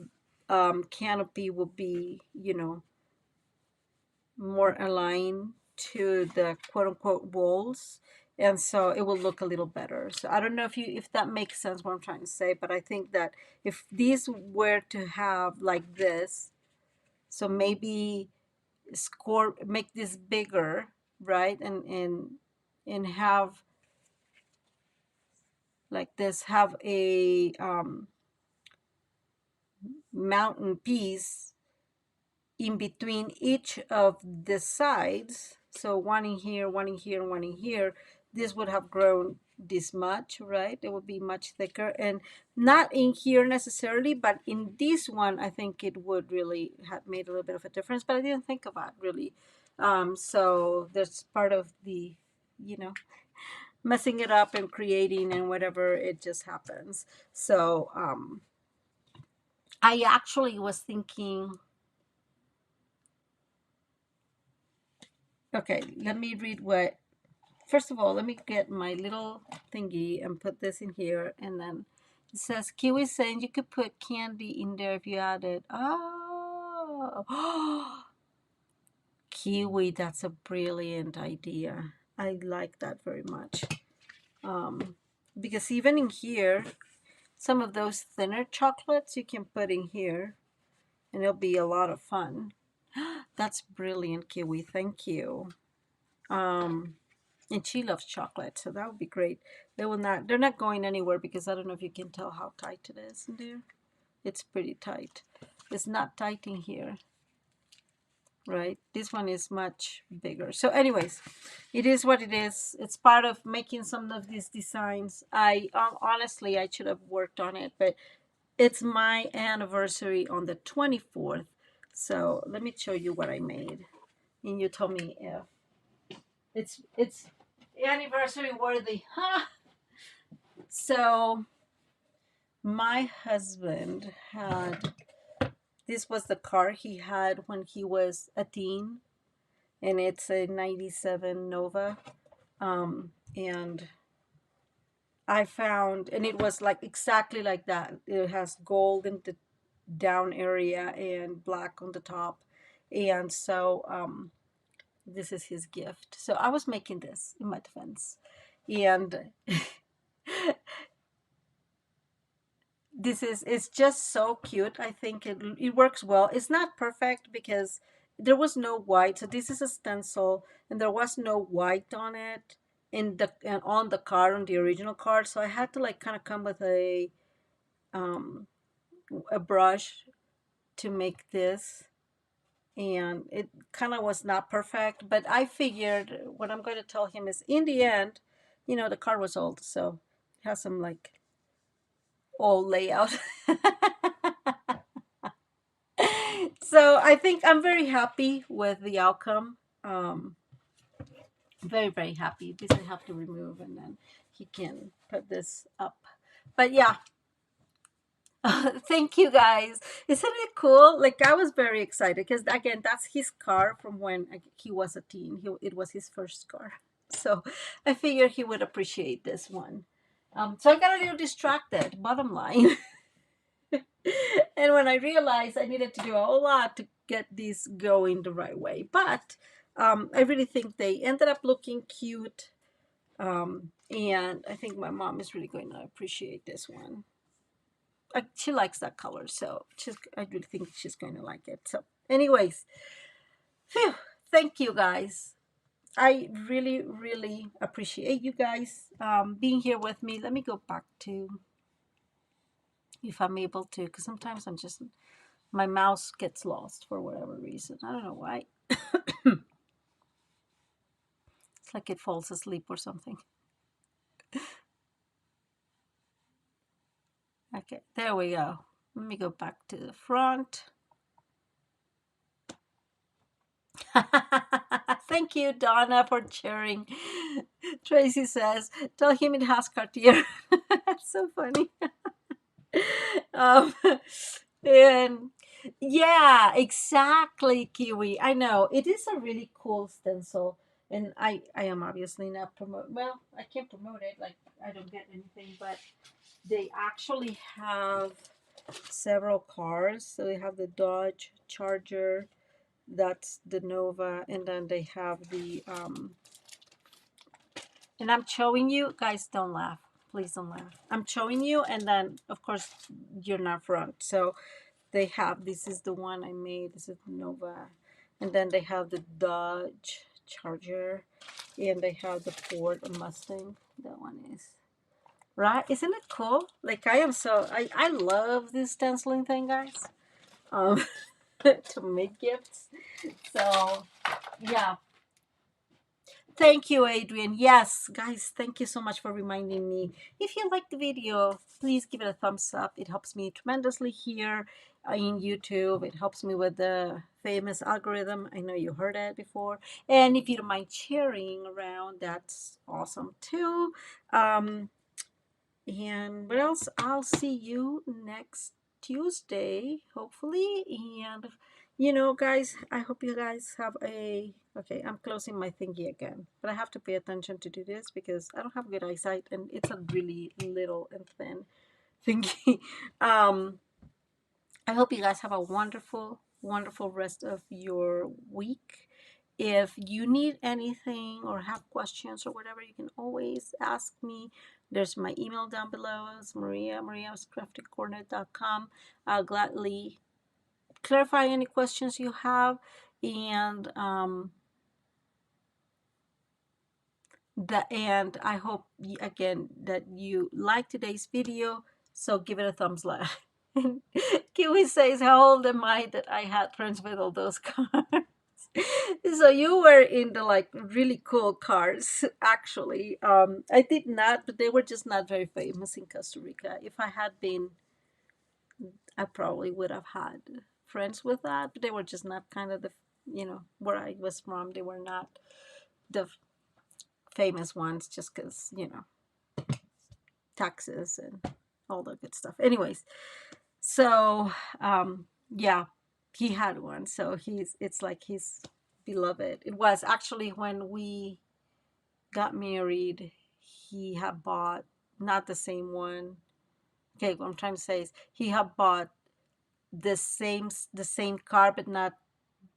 canopy will be, more aligned to the quote unquote walls. And so it will look a little better. So I don't know if that makes sense what I'm trying to say, but I think that if these were to have like this, so maybe make this bigger, right, and have like this, have a mountain piece in between each of the sides, so one in here, one in here, one in here, this would have grown this much, right? It would be much thicker, and not in here necessarily, but in this one, I think it would really have made a little bit of a difference, but I didn't think about really. So that's part of the, you know, messing it up and creating and whatever, it just happens. So I actually was thinking, okay, let me read what, first of all, let me get my little thingy and put this in here. And then it says, Kiwi saying you could put candy in there if you added. Oh, Kiwi, that's a brilliant idea. I like that very much. Because even in here, some of those thinner chocolates you can put in here and it'll be a lot of fun. That's brilliant, Kiwi. Thank you. And she loves chocolate, so that would be great. They're not going anywhere because I don't know if you can tell how tight it is in there. It's pretty tight. It's not tight in here, right? This one is much bigger. So anyways, it is what it is. It's part of making some of these designs. I honestly, I should have worked on it, but it's my anniversary on the 24th. So let me show you what I made. And you tell me if it's anniversary worthy. Huh? So my husband had, this was the car he had when he was a teen, and it's a 97 Nova. And I found, and it was like exactly like that. It has gold in the down area and black on the top. And so this is his gift. So I was making this in my defense. And this is, it's just so cute. I think it works well. It's not perfect because there was no white. So this is a stencil and there was no white on it in the, and on the card, on the original card. So I had to like kind of come with a brush to make this, and it kind of was not perfect, but I figured what I'm going to tell him is in the end, you know, the card was old, so it has some like old layout. So I think I'm very happy with the outcome. Very, very happy. This I have to remove and then he can put this up. But yeah, thank you guys. Isn't it cool? Like I was very excited because again, that's his car from when he was a teen. It was his first car. So I figured he would appreciate this one. So I got a little distracted, bottom line. And when I realized I needed to do a whole lot to get these going the right way. But I really think they ended up looking cute. And I think my mom is really going to appreciate this one. She likes that color, so I really think she's going to like it. So anyways, phew, thank you guys. I really, really appreciate you guys being here with me. Let me go back to, if I'm able to, because sometimes I'm just, my mouse gets lost for whatever reason. I don't know why. It's like it falls asleep or something. Okay, there we go. Let me go back to the front. Thank you, Donna, for sharing. Tracy says, tell him it has Cartier. That's so funny. And yeah, exactly, Kiwi. I know. It is a really cool stencil. And I am obviously not well, I can't promote it. Like, I don't get anything, but they actually have several cars. So they have the Dodge Charger, that's the Nova, and then they have the and I'm showing you guys, don't laugh, please don't laugh. I'm showing you, and then of course you're not front. So they have, this is the one I made, this is the Nova, and then they have the Dodge Charger, and they have the Ford Mustang. That one is right. Isn't it cool? Like I am so I love this stenciling thing, guys. to make gifts. So yeah. Thank you, Adrian. Yes, guys, thank you so much for reminding me. If you liked the video, please give it a thumbs up. It helps me tremendously here in YouTube. It helps me with the famous algorithm. I know you heard it before. And if you don't mind sharing around, that's awesome too. Um, and what else? I'll see you next Tuesday, hopefully. And guys, I hope you guys have a okay. I'm closing my thingy again, but I have to pay attention to do this because I don't have good eyesight and it's a really little and thin thingy. Um, I hope you guys have a wonderful, wonderful rest of your week. If you need anything or have questions or whatever, you can always ask me. There's my email down below. It's mariascraftycorner.com. I'll gladly clarify any questions you have. And and I hope again that you like today's video. So give it a thumbs up. Kiwi says, "How old am I that I had friends with all those cars?" So you were in the like really cool cars. Actually, I did not, but they were just not very famous in Costa Rica. If I had been, I probably would have had friends with that, but they were just not kind of the where I was from. They were not the famous ones, just because taxes and all the good stuff. Anyways, so yeah, he had one, so it's like he's beloved. It was actually when we got married, he had bought not the same one. Okay, what I'm trying to say is he had bought the same car, but not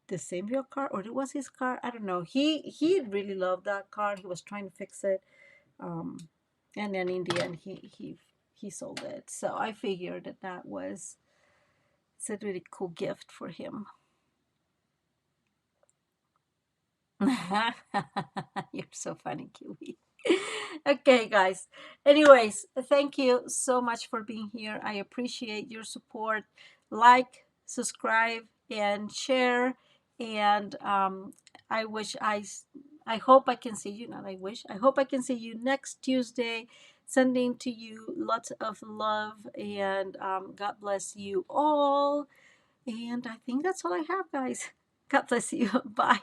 the same real car, or it was his car. I don't know. He really loved that car. He was trying to fix it, um, and then in the end, he sold it. So I figured that was it's a really cool gift for him. You're so funny, Kiwi. Okay, guys. Anyways, thank you so much for being here. I appreciate your support. Like, subscribe, and share. And I hope I can see you. Not I wish. I hope I can see you next Tuesday. Sending to you lots of love and God bless you all. And I think that's all I have, guys. God bless you. Bye.